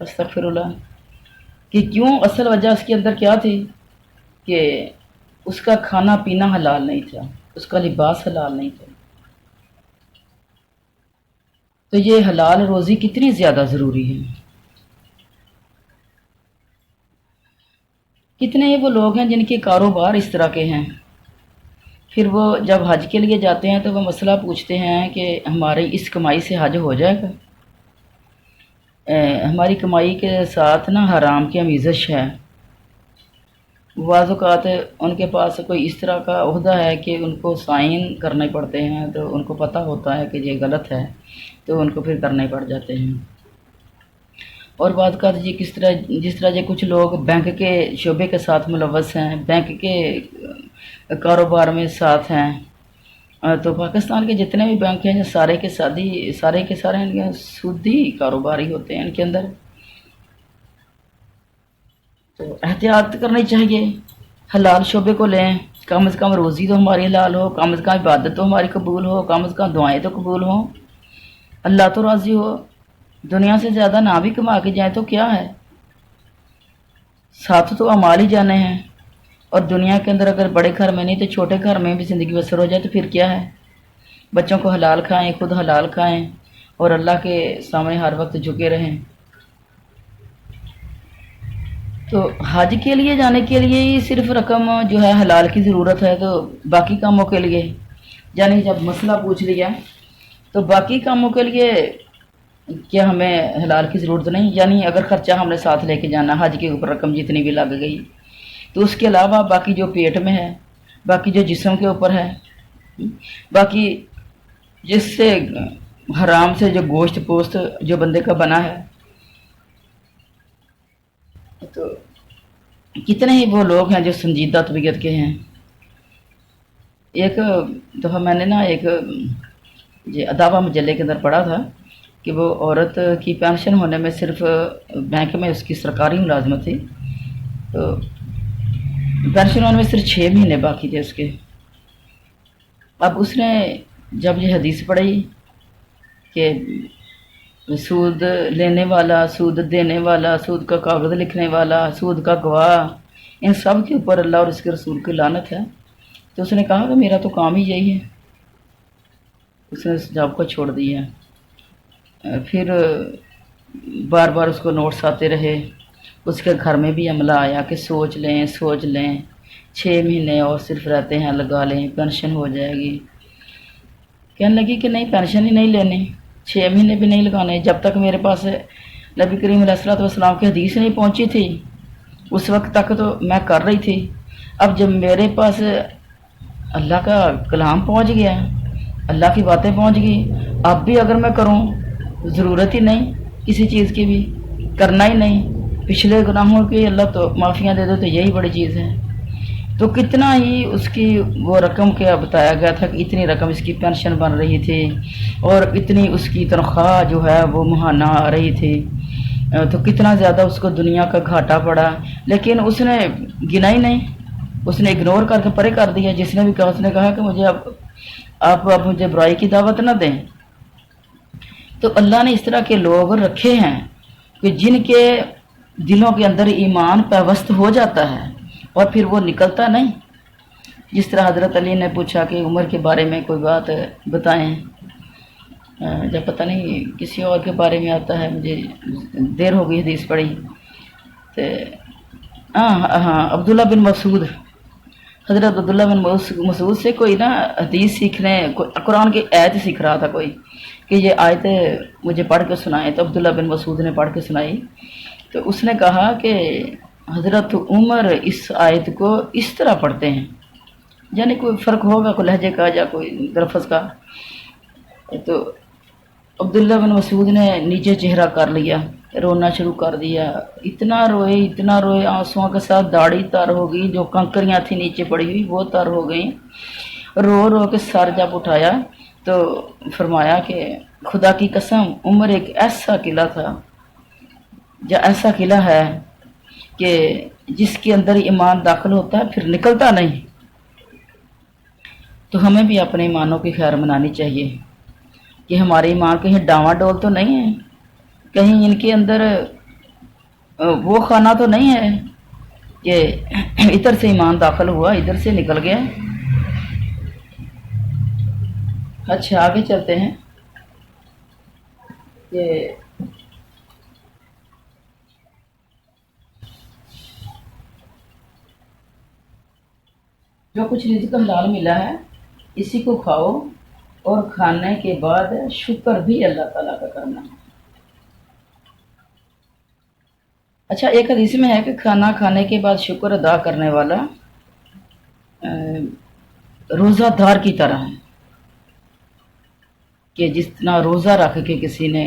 استغفراللہ، کہ کیوں؟ اصل وجہ اس کے اندر کیا تھی کہ اس کا کھانا پینا حلال نہیں تھا، اس کا لباس حلال نہیں تھا۔ تو یہ حلال روزی کتنی زیادہ ضروری ہے۔ کتنے وہ لوگ ہیں جن کے کاروبار اس طرح کے ہیں، پھر وہ جب حج کے لیے جاتے ہیں تو وہ مسئلہ پوچھتے ہیں کہ ہماری اس کمائی سے حج ہو جائے گا؟ ہماری کمائی کے ساتھ نا حرام کی آمیزش ہے۔ بعض اوقات ان کے پاس کوئی اس طرح کا عہدہ ہے کہ ان کو سائن کرنے پڑتے ہیں، تو ان کو پتہ ہوتا ہے کہ یہ غلط ہے، تو ان کو پھر کرنے پڑ جاتے ہیں۔ اور بعض اوقات جس طرح یہ کچھ لوگ بینک کے شعبے کے ساتھ ملوث ہیں، بینک کے کاروبار میں ساتھ ہیں، تو پاکستان کے جتنے بھی بینک ہیں سارے کے سارے سودی کاروباری ہوتے ہیں ان کے اندر۔ تو احتیاط کرنی چاہیے، حلال شعبے کو لیں، کم از کم روزی تو ہماری حلال ہو، کم از کم عبادت تو ہماری قبول ہو، کم از کم دعائیں تو قبول ہوں، اللہ تو راضی ہو۔ دنیا سے زیادہ نہ بھی کما کے جائیں تو کیا ہے، ساتھ تو اعمال ہی جانے ہیں۔ اور دنیا کے اندر اگر بڑے گھر میں نہیں تو چھوٹے گھر میں بھی زندگی بسر ہو جائے تو پھر کیا ہے۔ بچوں کو حلال کھائیں، خود حلال کھائیں، اور اللہ کے سامنے ہر وقت جھکے رہیں۔ تو حج کے لیے جانے کے لیے ہی صرف رقم جو ہے حلال کی ضرورت ہے، تو باقی کاموں کے لیے یعنی جب مسئلہ پوچھ لیا تو باقی کاموں کے لیے کیا ہمیں حلال کی ضرورت نہیں؟ یعنی اگر خرچہ ہم نے ساتھ لے کے جانا، حج کے اوپر رقم جتنی بھی لگ گئی، تو اس کے علاوہ باقی جو پیٹ میں ہے، باقی جو جسم کے اوپر ہے، باقی جس سے حرام سے جو گوشت پوست جو بندے کا بنا ہے، تو کتنے ہی وہ لوگ ہیں جو سنجیدہ طبیعت کے ہیں۔ ایک دفعہ میں نے نا ایک اداوا مجلے کے اندر پڑھا تھا کہ وہ عورت کی پینشن ہونے میں صرف بینک میں اس کی سرکاری ملازمت تھی، تو پینشن ہونے میں صرف 6 مہینے باقی تھے اس کے۔ اب اس نے جب یہ حدیث پڑھی کہ سود لینے والا، سود دینے والا، سود کا کاغذ لکھنے والا، سود کا گواہ، ان سب کے اوپر اللہ اور اس کے رسول کی لعنت ہے، تو اس نے کہا کہ میرا تو کام ہی یہی ہے۔ اس نے اس جاب کو چھوڑ دیا۔ پھر بار بار اس کو نوٹس آتے رہے، اس کے گھر میں بھی عملہ آیا کہ سوچ لیں 6 مہینے اور صرف رہتے ہیں، لگا لیں پینشن ہو جائے گی۔ کہنے لگی کہ نہیں، پینشن ہی نہیں لینی، 6 مہینے بھی نہیں لگانے، جب تک میرے پاس نبی کریم علیہ الصلوۃ والسلام کی حدیث نہیں پہنچی تھی اس وقت تک تو میں کر رہی تھی۔ اب جب میرے پاس اللہ کا کلام پہنچ گیا، اللہ کی باتیں پہنچ گئی، اب بھی اگر میں کروں ضرورت ہی نہیں کسی چیز کی بھی، کرنا ہی نہیں، پچھلے گناہوں کی اللہ تو معافیاں دے دو تو یہی بڑی چیز ہے۔ تو کتنا ہی اس کی وہ رقم کیا بتایا گیا تھا کہ اتنی رقم اس کی پینشن بن رہی تھی اور اتنی اس کی تنخواہ جو ہے وہ ماہانہ آ رہی تھی، تو کتنا زیادہ اس کو دنیا کا گھاٹا پڑا، لیکن اس نے گنا ہی نہیں، اس نے اگنور کر کے پرے کر دیا۔ جس نے بھی کہا اس نے کہا کہ مجھے اب مجھے برائی کی دعوت نہ دیں۔ تو اللہ نے اس طرح کے لوگ رکھے ہیں کہ جن کے دلوں کے اندر ایمان پیوست ہو جاتا ہے اور پھر وہ نکلتا نہیں۔ جس طرح حضرت علی نے پوچھا کہ عمر کے بارے میں کوئی بات بتائیں، جب پتہ نہیں کسی اور کے بارے میں آتا ہے، مجھے دیر ہو گئی حدیث پڑھی، تو ہاں عبداللہ بن مسعود، حضرت عبداللہ بن مسعود سے کوئی نا حدیث سیکھنے، قرآن کی آیت سیکھ رہا تھا کوئی، کہ یہ آیت مجھے پڑھ کے سنائیں، تو عبداللہ بن مسعود نے پڑھ کے سنائی۔ تو اس نے کہا کہ حضرت عمر اس آیت کو اس طرح پڑھتے ہیں، یعنی کوئی فرق ہوگا کوئی لہجے کا یا کوئی لفظ کا۔ تو عبداللہ بن مسعود نے نیچے چہرہ کر لیا، رونا شروع کر دیا، اتنا روئے آنسوؤں کے ساتھ داڑھی تر ہو گئی، جو کنکریاں تھیں نیچے پڑی ہوئی وہ تر ہو گئیں، رو کے سر جب اٹھایا تو فرمایا کہ خدا کی قسم عمر ایک ایسا قلعہ تھا یا ایسا قلعہ ہے کہ جس کے اندر ایمان داخل ہوتا ہے پھر نکلتا نہیں۔ تو ہمیں بھی اپنے ایمانوں کی خیر منانی چاہیے کہ ہمارے ایمان کہیں ڈاواں ڈول تو نہیں ہے، کہیں ان کے اندر وہ خانہ تو نہیں ہے کہ ادھر سے ایمان داخل ہوا ادھر سے نکل گیا۔ اچھا آگے چلتے ہیں کہ جو کچھ رزق حلال ملا ہے اسی کو کھاؤ، اور کھانے کے بعد شکر بھی اللہ تعالیٰ کا کرنا ہے۔ اچھا ایک حدیث میں ہے کہ کھانا کھانے کے بعد شکر ادا کرنے والا روزہ دار کی طرح ہے، کہ جتنا روزہ رکھ کے کسی نے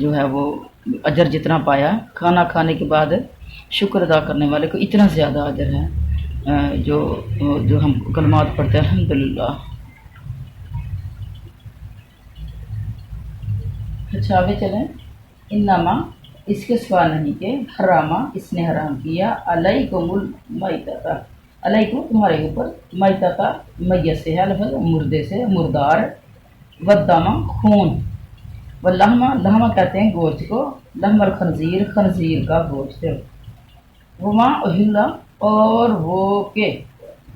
جو ہے وہ اجر جتنا پایا، کھانا کھانے کے بعد شکر ادا کرنے والے کو اتنا زیادہ اجر ہے۔ جو ہم کلمات پڑھتے ہیں الحمدللہ۔ اچھا آگے چلیں۔ انما اس کے سوا نہیں کہ حرامہ اس نے حرام کیا علیکم المیتۃ، علیکم تمہارے اوپر، میتۃ میت سے ہے لفظ، مردے سے، مردار، والدم خون، واللحم لحمہ کہتے ہیں گوشت کو، لحم الخنزیر خنزیر کا گوشت، وما اہلا اور وہ کہ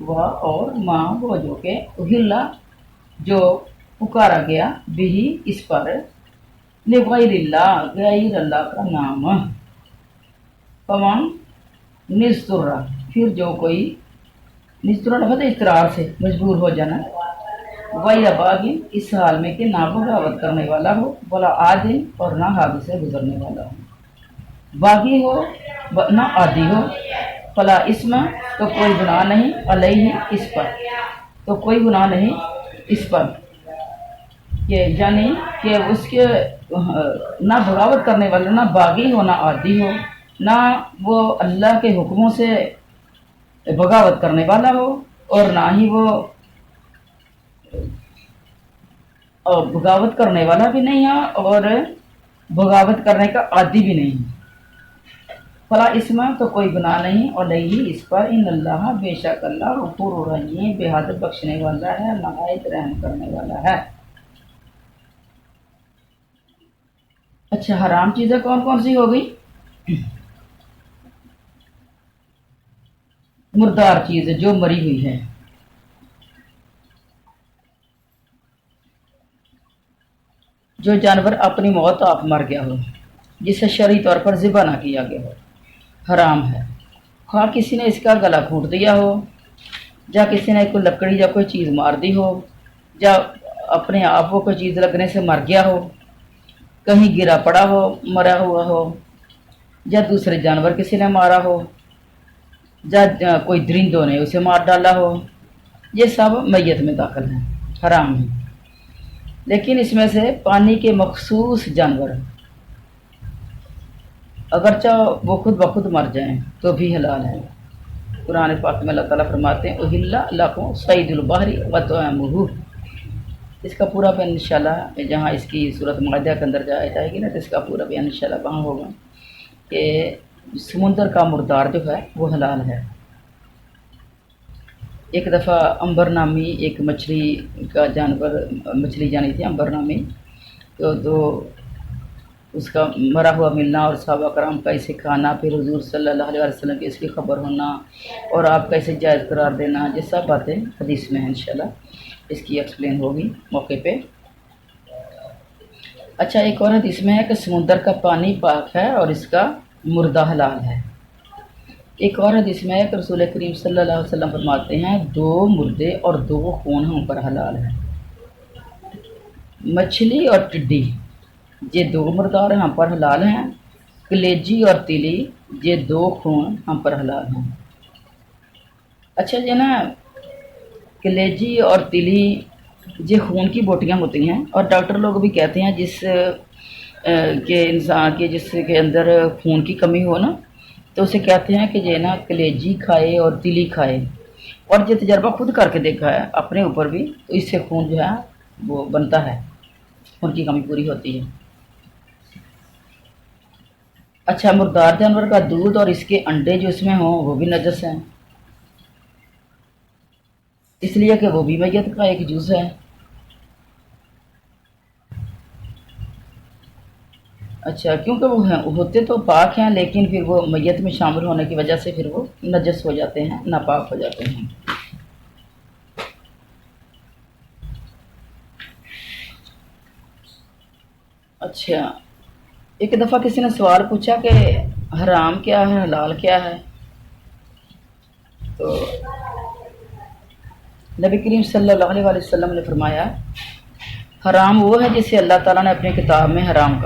وہ اور ماں وہ جو کہ اہلا جو پکارا گیا بھی اس پر، لغیر اللہ غیر اللہ کا نام، فمن نذر پھر جو کوئی، نذر لفظ اضطرار سے مجبور ہو جانا، غیر باغ اس حال میں کہ نہ بغاوت کرنے والا ہو، ولا عادل اور نہ حد سے گزرنے والا ہو، باغی ہو نہ عادی ہو، فلا اسم تو کوئی گناہ نہیں، علیہ اس پر تو کوئی گناہ نہیں اس پر، کہ یعنی کہ اس کے نہ بغاوت کرنے والا، نہ باغی ہو، نہ عادی ہو، نہ وہ اللہ کے حکموں سے بغاوت کرنے والا ہو، اور نہ ہی وہ بغاوت کرنے والا بھی نہیں ہے اور بغاوت کرنے کا عادی بھی نہیں ہے۔ فلا اسم تو کوئی گناہ نہیں، اور نہیں اس پر، ان اللہ بے شک اللہ غفور رحیم بے حد بخشنے والا ہے، نہایت رحم کرنے والا ہے۔ اچھا حرام چیزیں کون کون سی ہو گئی؟ مردار چیز جو مری ہوئی ہے، جو جانور اپنی موت آپ مر گیا ہو، جسے شرعی طور پر ذبح نہ کیا گیا ہو، حرام ہے۔ خواہ کسی نے اس کا گلا گھونٹ دیا ہو، یا کسی نے کوئی لکڑی یا کوئی چیز مار دی ہو، یا اپنے آپ کو کوئی چیز لگنے سے مر گیا ہو، کہیں گرا پڑا ہو مرا ہوا ہو، یا دوسرے جانور کسی نے مارا ہو، یا کوئی درندوں نے اسے مار ڈالا ہو، یہ سب میت میں داخل ہیں، حرام ہے۔ لیکن اس میں سے پانی کے مخصوص جانور اگرچہ وہ خود بخود مر جائیں تو بھی حلال ہے۔ قرآن پاک میں اللہ تعالیٰ فرماتے ہیں اہل لکم صید البحر وطعمہ، اس کا پورا بیان انشاءاللہ جہاں اس کی صورت معاہدہ کے اندر جائے گی نا تو اس کا پورا بیان انشاءاللہ وہاں ہوگا کہ سمندر کا مردار جو ہے وہ حلال ہے۔ ایک دفعہ عنبر نامی ایک مچھلی کا جانور، مچھلی جانی تھی عنبر نامی، تو اس کا مرا ہوا ملنا اور صحابہ کرام کا اسے کھانا، پھر حضور صلی اللہ علیہ وسلم کی اس کی خبر ہونا اور آپ کا اسے جائز قرار دینا، یہ سب باتیں حدیث میں ہیں، انشاءاللہ اس کی ایکسپلین ہوگی موقع پہ۔ اچھا ایک اور حدیث میں ہے کہ سمندر کا پانی پاک ہے اور اس کا مردہ حلال ہے۔ ایک اور حدیث میں ہے کہ رسول کریم صلی اللہ علیہ وسلم فرماتے ہیں 2 مردے اور 2 خون ہم پر حلال ہیں، مچھلی اور ٹڈی یہ 2 مردار ہم پر حلال ہیں، کلیجی اور تیلی یہ 2 خون ہم پر حلال ہیں۔ اچھا یہ نا کلیجی اور تیلی یہ خون کی بوٹیاں ہوتی ہیں، اور ڈاکٹر لوگ بھی کہتے ہیں جس کے انسان کے جس کے اندر خون کی کمی ہو نا تو اسے کہتے ہیں کہ یہ نا کلیجی کھائے اور تیلی کھائے، اور یہ تجربہ خود کر کے دیکھا ہے اپنے اوپر بھی، تو اس سے خون جو ہے وہ بنتا ہے، خون کی کمی پوری ہوتی ہے۔ اچھا مردار جانور کا دودھ اور اس کے انڈے جو اس میں ہوں وہ بھی نجس ہیں، اس لیے کہ وہ بھی میت کا ایک جز ہے۔ اچھا، کیونکہ وہ ہوتے تو پاک ہیں، لیکن پھر وہ میت میں شامل ہونے کی وجہ سے پھر وہ نجس ہو جاتے ہیں، ناپاک ہو جاتے ہیں۔ اچھا، ایک دفعہ کسی نے سوال پوچھا کہ حرام کیا ہے، حلال کیا ہے؟ تو نبی کریم صلی اللہ علیہ وسلم نے فرمایا حرام وہ ہے جسے اللہ تعالیٰ نے اپنی کتاب میں حرام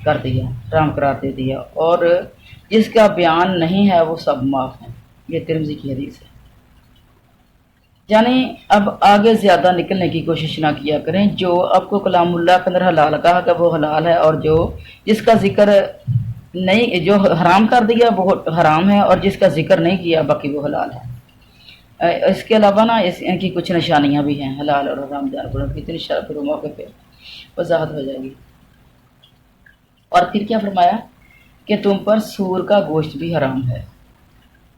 کر دیا، حرام قرار دے دیا، اور جس کا بیان نہیں ہے وہ سب معاف ہیں۔ یہ ترمذی کی حدیث ہے۔ یعنی اب آگے زیادہ نکلنے کی کوشش نہ کیا کریں، جو آپ کو کلام اللہ کے اندر حلال کہا کہ وہ حلال ہے، اور جو جس کا ذکر نہیں، جو حرام کر دیا وہ حرام ہے، اور جس کا ذکر نہیں کیا باقی وہ حلال ہے۔ اس کے علاوہ نا ان کی کچھ نشانیاں بھی ہیں، حلال اور حرام جانوروں کی، اتنی پھر موقع پہ وضاحت ہو جائے گی۔ اور پھر کیا فرمایا کہ تم پر سور کا گوشت بھی حرام ہے،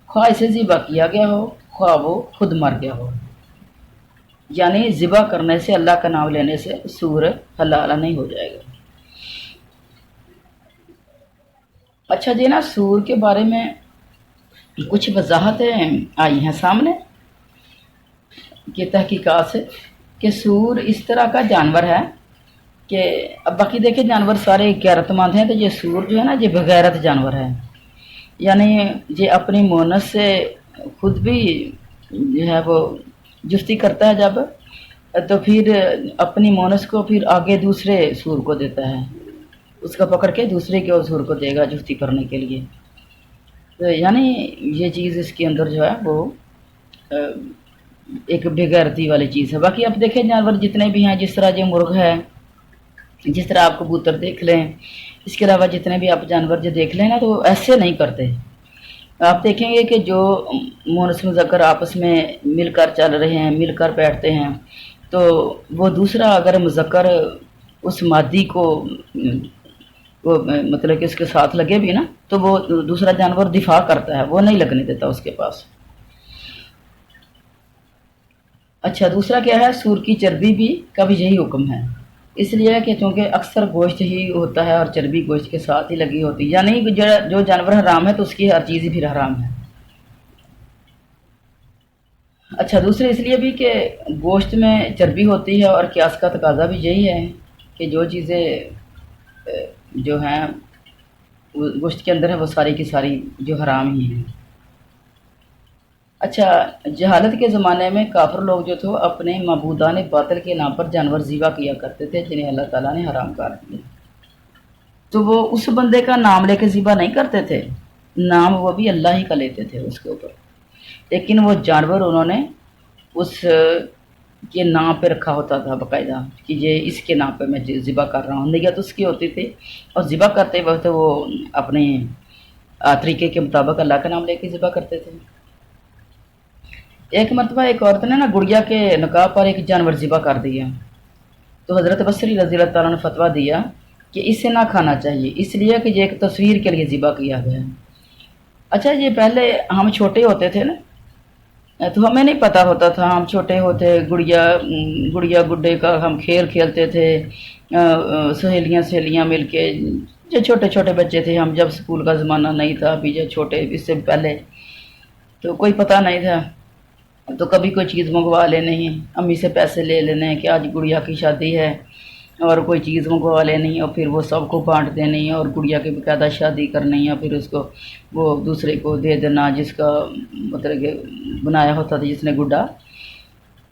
خواہ اسے ذبح کیا گیا ہو خواہ وہ خود مر گیا ہو۔ یعنی ذبح کرنے سے، اللہ کا نام لینے سے سور حلال نہیں ہو جائے گا۔ اچھا جی، نا سور کے بارے میں کچھ وضاحتیں آئی ہیں سامنے کی تحقیقات سے کہ سور اس طرح کا جانور ہے کہ اب باقی دیکھیں جانور سارے غیرت مند ہیں، تو یہ سور جو ہے نا یہ بغیرت جانور ہے۔ یعنی یہ اپنی مونس سے خود بھی جو ہے وہ جستی کرتا ہے جب، تو پھر اپنی مونس کو پھر آگے دوسرے سور کو دیتا ہے، اس کا پکڑ کے دوسرے کے سور کو دے گا جستی کرنے کے لیے۔ تو یعنی یہ چیز اس کے اندر جو ہے وہ ایک بغیرتی والی چیز ہے۔ باقی آپ دیکھیں جانور جتنے بھی ہیں، جس طرح یہ مرغ ہے، جس طرح آپ کبوتر دیکھ لیں، اس کے علاوہ جتنے بھی آپ جانور جو دیکھ لیں نا، تو وہ ایسے نہیں کرتے۔ آپ دیکھیں گے کہ جو مونس مذکر آپس میں مل کر چل رہے ہیں، مل کر بیٹھتے ہیں، تو وہ دوسرا اگر مذکر اس مادی کو وہ مطلب کہ اس کے ساتھ لگے بھی نا، تو وہ دوسرا جانور دفاع کرتا ہے، وہ نہیں لگنے دیتا اس کے پاس۔ اچھا، دوسرا کیا ہے، سور کی چربی بھی کا بھی یہی حکم ہے، اس لیے کہ چونکہ اکثر گوشت ہی ہوتا ہے اور چربی گوشت کے ساتھ ہی لگی ہوتی ہے، یعنی جو جانور حرام ہے تو اس کی ہر چیز ہی پھر حرام ہے۔ اچھا، دوسرے اس لیے بھی کہ گوشت میں چربی ہوتی ہے، اور قیاس کا تقاضا بھی یہی ہے کہ جو چیزیں جو ہیں گوشت کے اندر ہے وہ ساری کی ساری جو حرام ہی ہیں۔ اچھا، جہالت کے زمانے میں کافر لوگ جو تھے اپنے معبودان باطل کے نام پر جانور ذبح کیا کرتے تھے جنہیں اللہ تعالیٰ نے حرام کر دیا، تو وہ اس بندے کا نام لے کے ذبح نہیں کرتے تھے، نام وہ بھی اللہ ہی کا لیتے تھے اس کے اوپر، لیکن وہ جانور انہوں نے اس کے نام پہ رکھا ہوتا تھا باقاعدہ کہ یہ اس کے نام پہ میں ذبح کر رہا ہوں، نیت اس کی ہوتی تھی، اور ذبح کرتے وقت وہ اپنے طریقے کے مطابق اللہ کا نام لے کے ذبح کرتے تھے۔ ایک مرتبہ ایک عورت نے نا گڑیا کے نکاح پر ایک جانور ذبح کر دیا، تو حضرت بصری رضی اللہ تعالیٰ نے فتویٰ دیا کہ اسے نہ کھانا چاہیے، اس لیے کہ یہ ایک تصویر کے لیے ذبح کیا گیا ہے۔ اچھا، یہ پہلے ہم چھوٹے ہوتے تھے نا، تو ہمیں نہیں پتہ ہوتا تھا، ہم چھوٹے ہوتے گڑیا گڈے کا ہم کھیل کھیلتے تھے، سہیلیاں مل کے، جو چھوٹے چھوٹے بچے تھے ہم، جب اسکول کا زمانہ نہیں تھا، ابھی جو چھوٹے اس سے پہلے تو کوئی پتہ نہیں تھا، تو کبھی کوئی چیز منگوا لینی، امی سے پیسے لے لینے کہ آج گڑیا کی شادی ہے، اور کوئی چیز منگوا لینی، اور پھر وہ سب کو بانٹ دینی، اور گڑیا کی باقاعدہ شادی کرنی، اور پھر اس کو وہ دوسرے کو دے دینا جس کا مطلب کہ بنایا ہوتا تھا، جس نے گڈا۔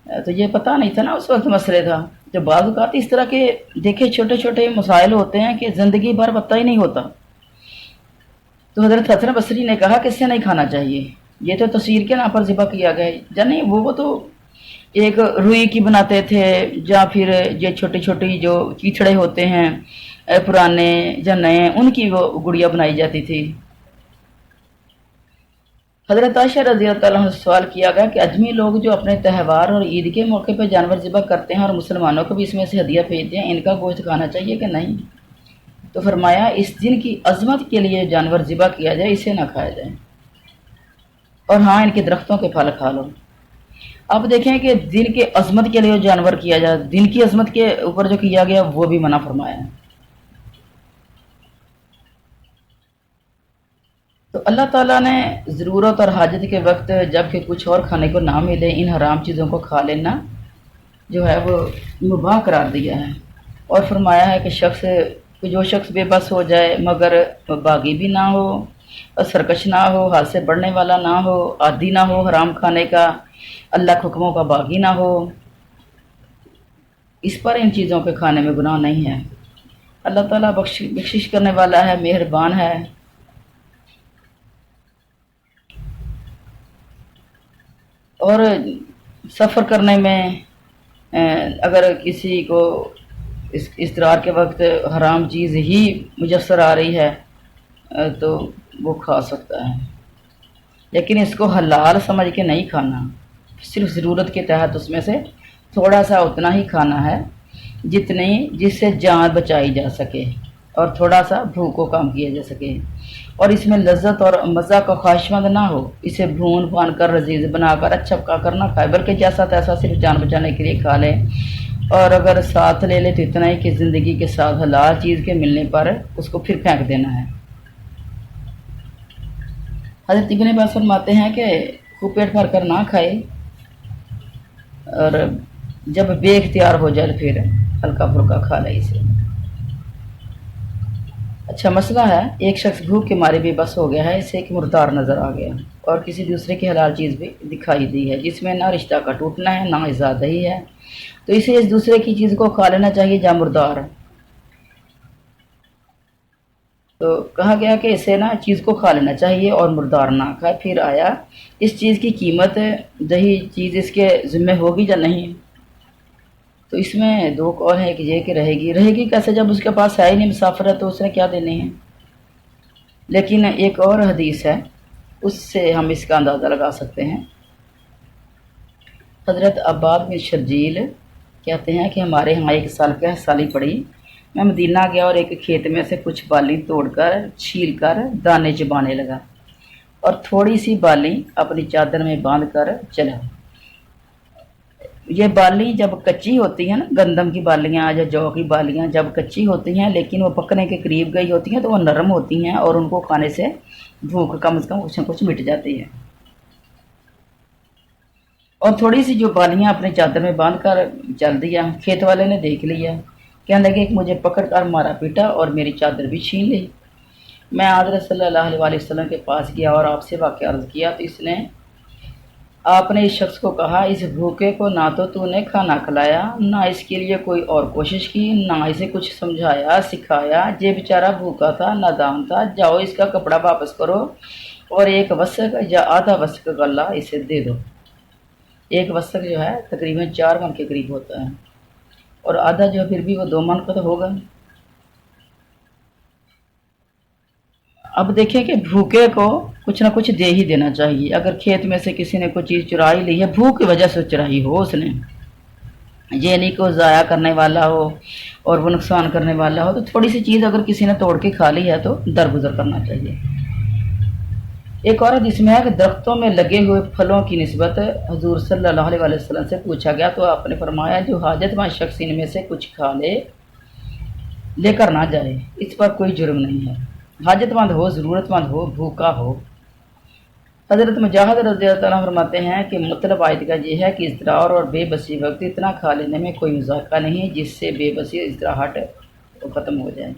تو یہ پتہ نہیں تھا نا اس وقت، مسئلے تھا۔ جب بعض اوقات اس طرح کے دیکھے چھوٹے چھوٹے مسائل ہوتے ہیں کہ زندگی بھر پتہ ہی نہیں ہوتا، تو حضرت حسن بصری نے کہا کہ اسے نہیں کھانا چاہیے، یہ تو تصویر کے نام پر ذبح کیا گیا ہے، یعنی وہ تو ایک روئی کی بناتے تھے، یا پھر یہ چھوٹی چھوٹی جو چیچڑے ہوتے ہیں پرانے یا نئے، ان کی وہ گڑیا بنائی جاتی تھی۔ حضرت عائشہ رضی اللہ تعالیٰ عنہ سے سوال کیا گیا کہ اجمی لوگ جو اپنے تہوار اور عید کے موقع پہ جانور ذبح کرتے ہیں اور مسلمانوں کو بھی اس میں سے ہدیہ بھیجتے ہیں، ان کا گوشت کھانا چاہیے کہ نہیں؟ تو فرمایا اس دن کی عظمت کے لیے جانور ذبح کیا جائے، اسے نہ کھایا جائے، اور ہاں ان کے درختوں کے پھل کھا لو۔ اب دیکھیں کہ دن کے عظمت کے لیے جانور کیا جائے، دن کی عظمت کے اوپر جو کیا گیا وہ بھی منع فرمایا ہے۔ تو اللہ تعالیٰ نے ضرورت اور حاجت کے وقت جب کہ کچھ اور کھانے کو نہ ملے ان حرام چیزوں کو کھا لینا جو ہے وہ مباح قرار دیا ہے، اور فرمایا ہے کہ جو شخص بے بس ہو جائے مگر باغی بھی نہ ہو اور سرکش نہ ہو، حد سے بڑھنے والا نہ ہو، عادی نہ ہو حرام کھانے کا، اللہ کے حکموں کا باغی نہ ہو، اس پر ان چیزوں کے کھانے میں گناہ نہیں ہے۔ اللہ تعالیٰ بخشش کرنے والا ہے، مہربان ہے۔ اور سفر کرنے میں اگر کسی کو اس اضطرار کے وقت حرام چیز ہی میسر آ رہی ہے تو وہ کھا سکتا ہے، لیکن اس کو حلال سمجھ کے نہیں کھانا، صرف ضرورت کے تحت اس میں سے تھوڑا سا اتنا ہی کھانا ہے جس سے جان بچائی جا سکے اور تھوڑا سا بھوک کو کم کیا جا سکے، اور اس میں لذت اور مزہ کا خواہشمند نہ ہو، اسے بھون پان کر لذیذ بنا کر اچھا پکا کر نہ کھائے، بلکہ جیسا تیسا صرف جان بچانے کے لیے کھا لے، اور اگر ساتھ لے لے تو اتنا ہی کہ زندگی کے ساتھ حلال چیز کے ملنے پر اس کو پھر پھینک دینا ہے۔ حضرت ابن عباس فرماتے ہیں کہ خوب پیٹ بھر کر نہ کھائے، اور جب بے اختیار ہو جائے تو پھر ہلکا پھلکا کھا لے اسے۔ اچھا مسئلہ ہے، ایک شخص بھوک کے مارے بے بس ہو گیا ہے، اسے ایک مردار نظر آ گیا اور کسی دوسرے کی حلال چیز بھی دکھائی دی ہے جس میں نہ رشتہ کا ٹوٹنا ہے نہ ازادہی ہے، تو اسے اس دوسرے کی چیز کو کھا لینا چاہیے جہاں مردار ہے۔ تو کہا گیا کہ اسے نا چیز کو کھا لینا چاہیے اور مردار نہ کھائے۔ پھر آیا اس چیز کی قیمت دہی چیز اس کے ذمہ ہوگی یا نہیں، تو اس میں دو قول ہے کہ یہ کہ رہے گی کیسے جب اس کے پاس ہے ہی نہیں، مسافر ہے تو اس نے کیا دینی ہے۔ لیکن ایک اور حدیث ہے اس سے ہم اس کا اندازہ لگا سکتے ہیں۔ حضرت عباد بن شرجیل کہتے ہیں کہ ہمارے ہاں ایک سال سالی پڑی، میں مدینہ گیا اور ایک کھیت میں سے کچھ بالی توڑ کر چھیل کر دانے چبانے لگا اور تھوڑی سی بالی اپنی چادر میں باندھ کر چلا۔ یہ بالی جب کچی ہوتی ہیں نا، گندم کی بالیاں یا جو کی بالیاں جب کچی ہوتی ہیں لیکن وہ پکنے کے قریب گئی ہوتی ہیں تو وہ نرم ہوتی ہیں اور ان کو کھانے سے بھوک کم از کم کچھ نہ کچھ مٹ جاتی ہے۔ اور تھوڑی سی جو بالیاں اپنے چادر میں باندھ کر چل دیا، کھیت والے نے دیکھ لیا، کہنے لگے کہ مجھے پکڑ کر مارا پیٹا اور میری چادر بھی چھین لی۔ میں حضرت صلی اللہ علیہ وسلم کے پاس گیا اور آپ سے واقعہ عرض کیا تو آپ نے اس شخص کو کہا، اس بھوکے کو نہ تو نے کھانا کھلایا، نہ اس کے لیے کوئی اور کوشش کی، نہ اسے کچھ سمجھایا سکھایا، یہ بیچارہ بھوکا تھا، نادان تھا، جاؤ اس کا کپڑا واپس کرو اور ایک وسق یا آدھا وسق غلہ اسے دے دو۔ ایک وسق جو ہے تقریباً 4 من کے قریب ہوتا ہے، اور آدھا جو پھر بھی وہ 2 من کا تو ہوگا۔ اب دیکھیں کہ بھوکے کو کچھ نہ کچھ دے ہی دینا چاہیے۔ اگر کھیت میں سے کسی نے کوئی چیز چرائی لی ہے، بھوک کی وجہ سے چرائی ہو اس نے، یہ نہیں کہ وہ ضائع کرنے والا ہو اور وہ نقصان کرنے والا ہو، تو تھوڑی سی چیز اگر کسی نے توڑ کے کھا لی ہے تو درگزر کرنا چاہیے۔ ایک اور حدیث میں ہے کہ درختوں میں لگے ہوئے پھلوں کی نسبت حضور صلی اللہ علیہ وسلم سے پوچھا گیا تو آپ نے فرمایا، جو حاجت مند شخص ان میں سے کچھ کھا لے کر نہ جائے، اس پر کوئی جرم نہیں ہے، حاجت مند ہو، ضرورت مند ہو، بھوکا ہو۔ حضرت مجاہد رضی اللہ عنہ فرماتے ہیں کہ مطلب آیت کا یہ ہے کہ اضطرار اور بے بسی وقت اتنا کھا لینے میں کوئی مذاکرہ نہیں جس سے بے بسی اضطراحٹ ختم ہو جائے۔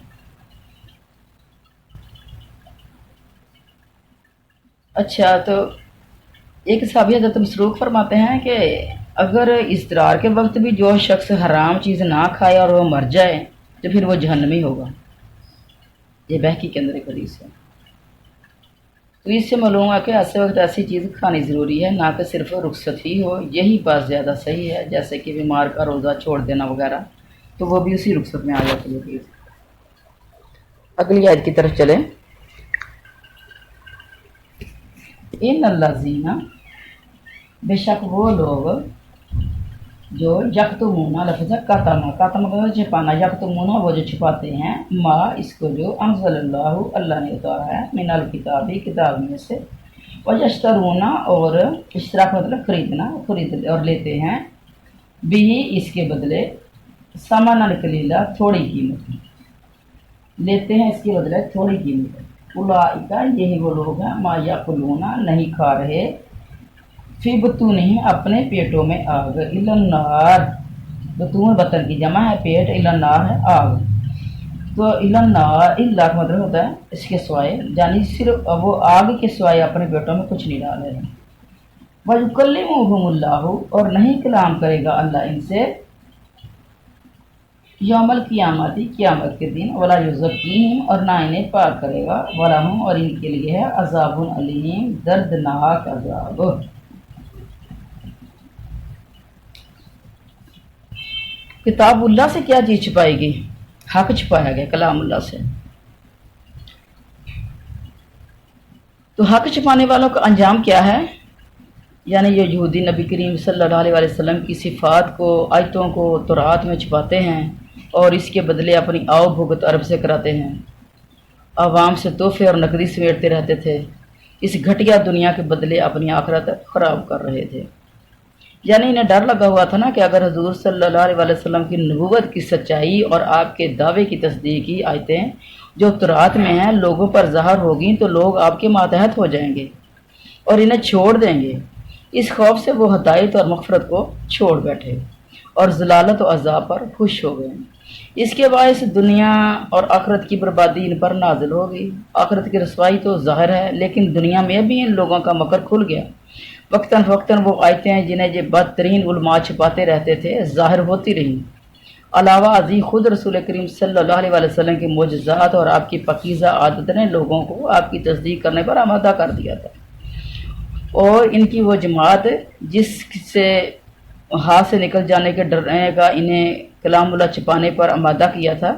اچھا، تو ایک صحابی حضرت مسروق فرماتے ہیں کہ اگر اضطرار کے وقت بھی جو شخص حرام چیز نہ کھائے اور وہ مر جائے تو پھر وہ جہنمی ہوگا۔ یہ بہقی کے اندر ایک حدیث ہے۔ تو اس سے معلوم ہے کہ ایسے وقت ایسی چیز کھانی ضروری ہے، نہ کہ صرف رخصت ہی ہو، یہی بات زیادہ صحیح ہے، جیسے کہ بیمار کا روزہ چھوڑ دینا وغیرہ، تو وہ بھی اسی رخصت میں آ جاتی ہے۔ اگلی آیت کی طرف چلیں۔ ان الذین، بے شک وہ لوگ جو یکتمون، لفظ کاتم کا چھپانا، یکتمون وہ جو چھپاتے ہیں، ما اس کو جو انزل اللہ نے اتارا ہے، من الکتابی کتاب میں سے، ویشترون اور اشتراک مطلب خریدنا، خرید اور لیتے ہیں، بھی اس کے بدلے، ثمنا قلیلا تھوڑی قیمت لیتے ہیں، اس کے بدلے تھوڑی قیمت، اولئک یہی وہ لوگ ہیں ما یاکلون نہیں کھا رہے فی بطونہم اپنے پیٹوں میں آگ الا النار، بطون بطن کی جمع ہے، پیٹ، الا النار ہے آگ، تو الا النار الا کا مطلب ہوتا ہے اس کے سوائے، یعنی صرف وہ آگ کے سوائے اپنے پیٹوں میں کچھ نہیں ڈال رہے۔ وَيُكَلِّمُهُمُ اللَّهُ اور نہیں کلام کرے گا اللہ ان سے یوم القیامت قیامت کے دن، ولا یزکیہم اور نہ انہیں پاک کرے گا، ولہم اور ان کے لیے ہے عذاب علیم دردناک عذاب۔ کتاب اللہ سے کیا چیز چھپائے گی؟ حق چھپایا گیا کلام اللہ سے۔ تو حق چھپانے والوں کا انجام کیا ہے؟ یعنی یہ یہودی نبی کریم صلی اللہ علیہ وسلم کی صفات کو، آیتوں کو تورات میں چھپاتے ہیں اور اس کے بدلے اپنی آؤ بھگت عرب سے کراتے ہیں، عوام سے تحفے اور نقدی سمیٹتے رہتے تھے، اس گھٹیا دنیا کے بدلے اپنی آخرت خراب کر رہے تھے۔ یعنی انہیں ڈر لگا ہوا تھا نا کہ اگر حضور صلی اللہ علیہ وسلم کی نبوت کی سچائی اور آپ کے دعوے کی تصدیقی آیتیں جو تورات میں ہیں لوگوں پر ظاہر ہوگی تو لوگ آپ کے ماتحت ہو جائیں گے اور انہیں چھوڑ دیں گے۔ اس خوف سے وہ ہدایت اور مغفرت کو چھوڑ بیٹھے اور ضلالت و عذاب پر خوش ہو گئے۔ اس کے باعث دنیا اور آخرت کی بربادی ان پر نازل ہو گئی۔ آخرت کی رسوائی تو ظاہر ہے لیکن دنیا میں بھی ان لوگوں کا مکر کھل گیا۔ وقتاً فوقتاً وہ آیتیں جنہیں یہ بدترین علماء چھپاتے رہتے تھے ظاہر ہوتی رہیں۔ علاوہ ازیں خود رسول کریم صلی اللہ علیہ وسلم کے معجزات اور آپ کی پاکیزہ عادت نے لوگوں کو آپ کی تصدیق کرنے پر آمادہ کر دیا تھا، اور ان کی وہ جماعت جس سے ہاتھ سے نکل جانے کے ڈرنے کا انہیں کلام اللہ چھپانے پر آمادہ کیا تھا،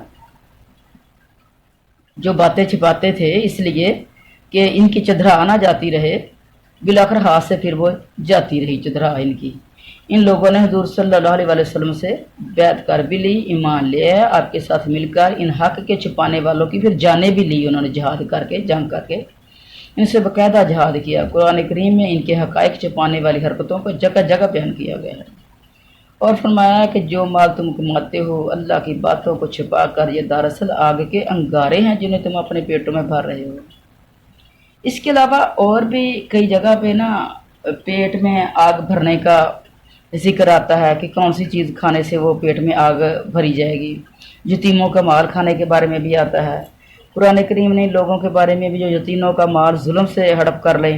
جو باتیں چھپاتے تھے اس لیے کہ ان کی چدرا نہ جاتی رہے، بلاخر ہاتھ سے پھر وہ جاتی رہی چدرا ان کی۔ ان لوگوں نے حضور صلی اللہ علیہ وسلم سے بیعت کر بھی لی، ایمان لیا ہے، آپ کے ساتھ مل کر ان حق کے چھپانے والوں کی پھر جانیں بھی لی، انہوں نے جہاد کر کے، جنگ کر کے ان سے باقاعدہ جہاد کیا۔ قرآن کریم میں ان کے حقائق چھپانے والی حرکتوں کو جگہ جگہ بیان کیا گیا ہے، اور فرمایا کہ جو مال تم کماتے ہو اللہ کی باتوں کو چھپا کر یہ دراصل آگ کے انگارے ہیں جنہیں تم اپنے پیٹوں میں بھر رہے ہو۔ اس کے علاوہ اور بھی کئی جگہ پہ نا پیٹ میں آگ بھرنے کا ذکر آتا ہے کہ کون سی چیز کھانے سے وہ پیٹ میں آگ بھری جائے گی۔ یتیموں کا مال کھانے کے بارے میں بھی آتا ہے۔ قرآن کریم نے لوگوں کے بارے میں بھی جو یتیموں کا مال ظلم سے ہڑپ کر لیں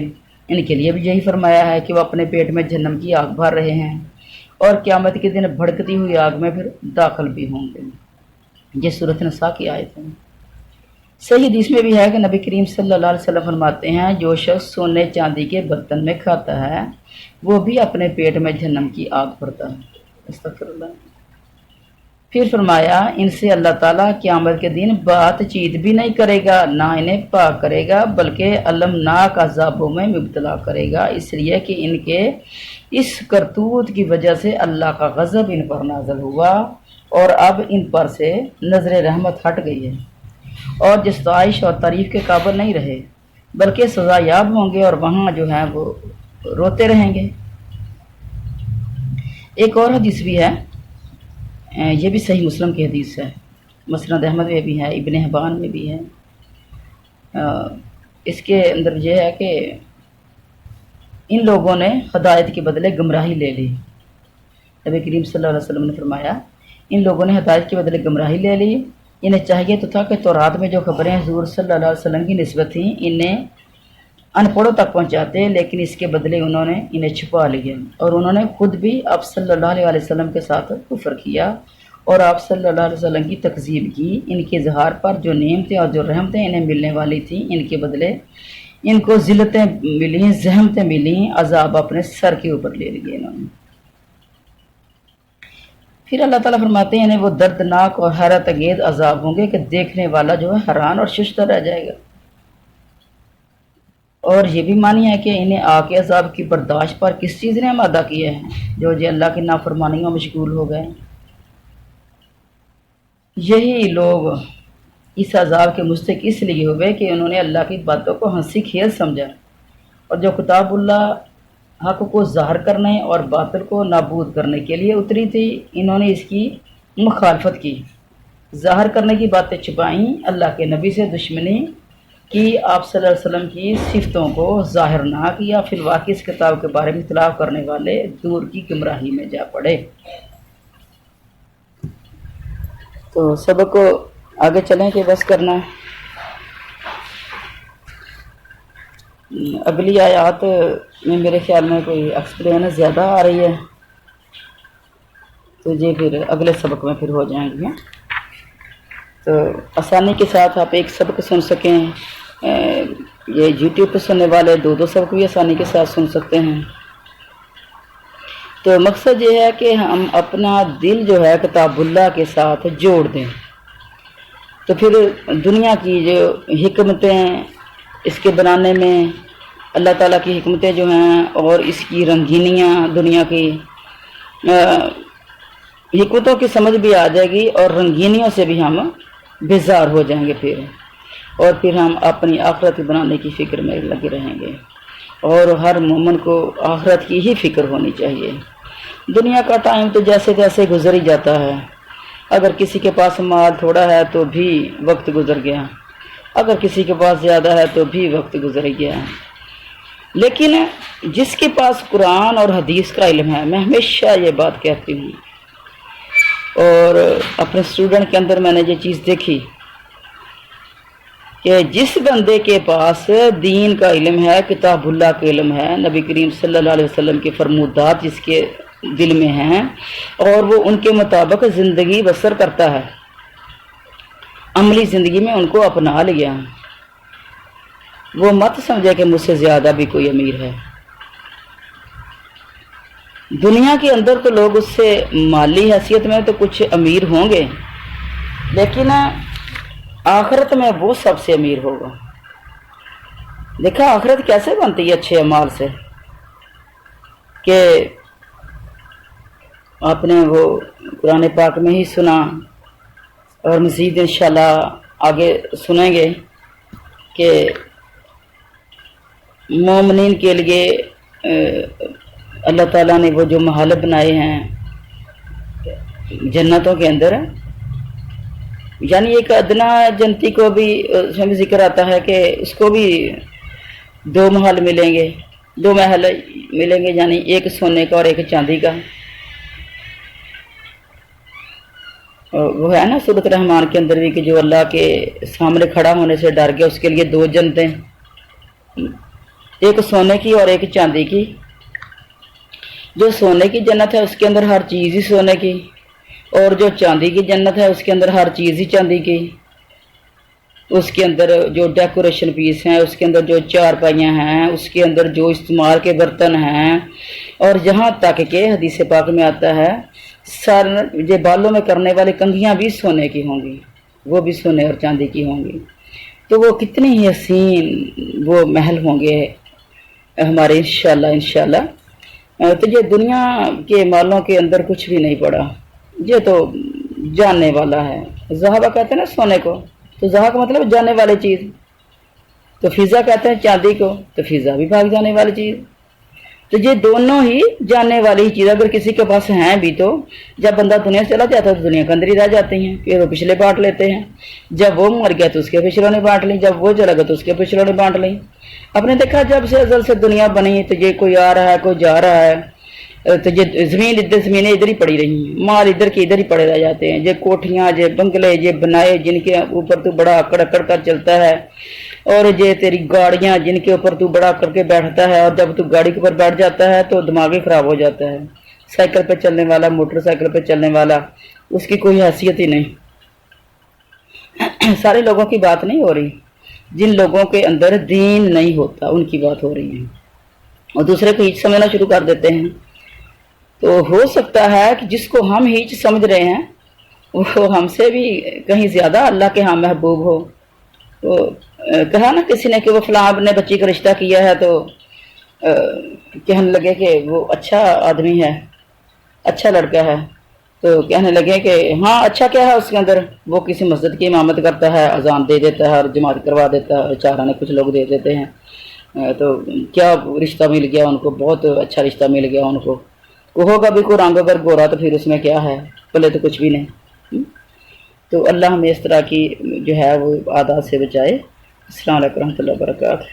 ان کے لیے بھی یہی فرمایا ہے کہ وہ اپنے پیٹ میں جہنم کی آگ بھر رہے ہیں اور قیامت کے دن بھڑکتی ہوئی آگ میں پھر داخل بھی ہوں گے۔ یہ سورۃ نساء کی آیت ہے۔ صحیح حدیث میں بھی ہے کہ نبی کریم صلی اللہ علیہ وسلم فرماتے ہیں جو شخص سونے چاندی کے برتن میں کھاتا ہے وہ بھی اپنے پیٹ میں جہنم کی آگ بھرتا ہے۔ استغفر اللہ۔ پھر فرمایا ان سے اللہ تعالیٰ قیامت کے دن بات چیت بھی نہیں کرے گا، نہ انہیں پاک کرے گا بلکہ المناک عذابوں میں مبتلا کرے گا، اس لیے کہ ان کے اس کرتوت کی وجہ سے اللہ کا غضب ان پر نازل ہوا اور اب ان پر سے نظر رحمت ہٹ گئی ہے اور جس ستائش اور تعریف کے قابل نہیں رہے بلکہ سزا یاب ہوں گے اور وہاں جو ہیں وہ روتے رہیں گے۔ ایک اور حدیث بھی ہے، یہ بھی صحیح مسلم کی حدیث ہے، مسند احمد میں بھی ہے، ابن حبان میں بھی ہے۔ اس کے اندر یہ ہے کہ ان لوگوں نے ہدایت کے بدلے گمراہی لے لی۔ نبی کریم صلی اللہ علیہ وسلم نے فرمایا ان لوگوں نے ہدایت کے بدلے گمراہی لے لی، انہیں چاہیے تو تھا کہ تورات میں جو خبریں حضور صلی اللہ علیہ وسلم کی نسبت تھیں انہیں ان پڑھوں تک پہنچاتے، لیکن اس کے بدلے انہوں نے انہیں چھپا لیا اور انہوں نے خود بھی آپ صلی اللہ علیہ وسلم کے ساتھ کفر کیا اور آپ صلی اللہ علیہ وسلم کی تکذیب کی۔ ان کے اظہار پر جو نعمتیں اور جو رحمتیں انہیں ملنے والی تھیں ان کے بدلے ان کو ذلتیں ملیں، زحمتیں ملیں، عذاب اپنے سر کے اوپر لے لیے انہوں نے۔ پھر اللہ تعالیٰ فرماتے ہیں انہیں وہ دردناک اور حیرت انگیز عذاب ہوں گے کہ دیکھنے والا جو ہے حیران اور ششدر رہ جائے گا۔ اور یہ بھی مانی ہے کہ انہیں آگ کے عذاب کی برداشت پر کس چیز نے آمادہ کیا ہے، جو یہ اللہ کی نافرمانیوں میں مشغول ہو گئے۔ یہی لوگ اس عذاب کے مستحق اس لیے ہوئے کہ انہوں نے اللہ کی باتوں کو ہنسی کھیل سمجھا، اور جو کتاب اللہ حق کو ظاہر کرنے اور باطل کو نابود کرنے کے لیے اتری تھی انہوں نے اس کی مخالفت کی، ظاہر کرنے کی باتیں چھپائیں، اللہ کے نبی سے دشمنی کہ آپ صلی اللہ علیہ وسلم کی صفتوں کو ظاہر نہ کیا، فی الواقع اس کتاب کے بارے میں اختلاف کرنے والے دور کی گمراہی میں جا پڑے۔ تو سبق کو آگے چلیں کہ بس کرنا ہے۔ اگلی آیات میں میرے خیال میں کوئی ایکسپلین زیادہ آ رہی ہے، تو یہ پھر اگلے سبق میں پھر ہو جائیں گے، تو آسانی کے ساتھ آپ ایک سبق سن سکیں۔ یہ یوٹیوب پہ سننے والے دو سبق بھی آسانی کے ساتھ سن سکتے ہیں۔ تو مقصد یہ ہے کہ ہم اپنا دل جو ہے کتاب اللہ کے ساتھ جوڑ دیں، تو پھر دنیا کی جو حکمتیں اس کے بنانے میں، اللہ تعالیٰ کی حکمتیں جو ہیں اور اس کی رنگینیاں، دنیا کی حکمتوں کی سمجھ بھی آ جائے گی، اور رنگینیوں سے بھی ہم بیزار ہو جائیں گے اور پھر ہم اپنی آخرت بنانے کی فکر میں لگے رہیں گے۔ اور ہر مومن کو آخرت کی ہی فکر ہونی چاہیے۔ دنیا کا ٹائم تو جیسے تیسے گزر ہی جاتا ہے، اگر کسی کے پاس مال تھوڑا ہے تو بھی وقت گزر گیا، اگر کسی کے پاس زیادہ ہے تو بھی وقت گزر گیا، لیکن جس کے پاس قرآن اور حدیث کا علم ہے، میں ہمیشہ یہ بات کہتی ہوں، اور اپنے اسٹوڈنٹ کے اندر میں نے یہ چیز دیکھی کہ جس بندے کے پاس دین کا علم ہے، کتاب اللہ کا علم ہے، نبی کریم صلی اللہ علیہ وسلم کے فرمودات جس کے دل میں ہیں، اور وہ ان کے مطابق زندگی بسر کرتا ہے، عملی زندگی میں ان کو اپنا لیا، وہ مت سمجھے کہ مجھ سے زیادہ بھی کوئی امیر ہے۔ دنیا کے اندر تو لوگ اس سے مالی حیثیت میں تو کچھ امیر ہوں گے، لیکن آخرت میں وہ سب سے امیر ہوگا۔ دیکھا آخرت کیسے بنتی ہے اچھے اعمال سے، کہ آپ نے وہ قرآن پاک میں ہی سنا، اور مزید انشاءاللہ آگے سنیں گے کہ مومنین کے لیے اللہ تعالیٰ نے وہ جو محل بنائے ہیں جنتوں کے اندر، یعنی ایک ادنا جنتی کو بھی اس میں ذکر آتا ہے کہ اس کو بھی دو محل ملیں گے، دو محل ملیں گے، یعنی ایک سونے کا اور ایک چاندی کا۔ وہ ہے نا سورۃ الرحمن کے اندر بھی کہ جو اللہ کے سامنے کھڑا ہونے سے ڈر گیا، اس کے لیے دو جنتیں، ایک سونے کی اور ایک چاندی کی۔ جو سونے کی جنت ہے اس کے اندر ہر چیز ہی سونے کی، اور جو چاندی کی جنت ہے اس کے اندر ہر چیز ہی چاندی کی۔ اس کے اندر جو ڈیکوریشن پیس ہیں، اس کے اندر جو چارپائیاں ہیں، اس کے اندر جو استعمال کے برتن ہیں، اور یہاں تک کہ حدیث پاک میں آتا ہے سر یہ بالوں میں کرنے والی کنگھیاں بھی سونے کی ہوں گی، وہ بھی سونے اور چاندی کی ہوں گی۔ تو وہ کتنی ہی حسین وہ محل ہوں گے ہمارے انشاءاللہ۔ تو یہ دنیا کے مالوں کے اندر کچھ بھی نہیں پڑا، یہ تو جاننے والا ہے۔ ذہبہ کہتے ہیں نا سونے کو، تو ذہب کا مطلب جاننے والی چیز، تو فضا کہتے ہیں چاندی کو، تو فضا بھی بھاگ جانے والی چیز۔ تو یہ دونوں ہی جاننے والی چیز اگر کسی کے پاس ہیں بھی، تو جب بندہ دنیا سے چلا جاتا ہے تو دنیا کے اندر ہی رہ جاتی ہیں، پھر وہ پچھلے بانٹ لیتے ہیں، جب وہ مر گیا تو اس کے پچھلوں نے بانٹ لی، جب وہ چلا گیا تو اس کے پچھلوں نے بانٹ لی۔ آپ نے دیکھا جب سے ازل سے دنیا بنی تو یہ کوئی آ رہا ہے کوئی جا رہا ہے، تو یہ زمینیں ادھر ہی پڑی رہی ہیں، مال ادھر کے ادھر ہی پڑے رہ جاتے ہیں، یہ کوٹھیاں یہ بنگلے یہ بنائے جن کے اوپر تو بڑا اکڑ اکڑ کر چلتا ہے، اور یہ تیری گاڑیاں جن کے اوپر تو بڑا کر کے بیٹھتا ہے، اور جب تو گاڑی کے اوپر بیٹھ جاتا ہے تو دماغ ہی خراب ہو جاتا ہے۔ سائیکل پہ چلنے والا، موٹر سائیکل پہ چلنے والا، اس کی کوئی حیثیت ہی نہیں۔ سارے لوگوں کی بات نہیں ہو رہی، جن لوگوں کے اندر دین نہیں ہوتا ان کی بات ہو رہی ہے، اور دوسرے کو ہیچ سمجھنا شروع کر دیتے ہیں۔ تو ہو سکتا ہے کہ جس کو ہم ہیچ سمجھ رہے ہیں وہ ہم سے بھی کہیں زیادہ اللہ کے ہاں محبوب ہو۔ تو کہا نا کسی نے کہ وہ فلاں نے بچی کا رشتہ کیا ہے، تو کہنے لگے کہ وہ اچھا آدمی ہے، اچھا لڑکا ہے، تو کہنے لگے کہ ہاں اچھا کیا ہے اس کے اندر، وہ کسی مسجد کی امامت کرتا ہے، اذان دے دیتا ہے اور جماعت کروا دیتا ہے، چارہ نے کچھ لوگ دے دیتے ہیں، تو کیا رشتہ مل گیا ان کو، بہت اچھا رشتہ مل گیا ان کو۔ وہ ہوگا بھی کوئی رنگ اگر گورا تو پھر اس میں کیا ہے، پہلے تو کچھ بھی نہیں۔ تو اللہ ہمیں اس طرح کی جو ہے وہ عادات سے بچائے۔ السلام علیکم ورحمۃ اللہ وبرکاتہ.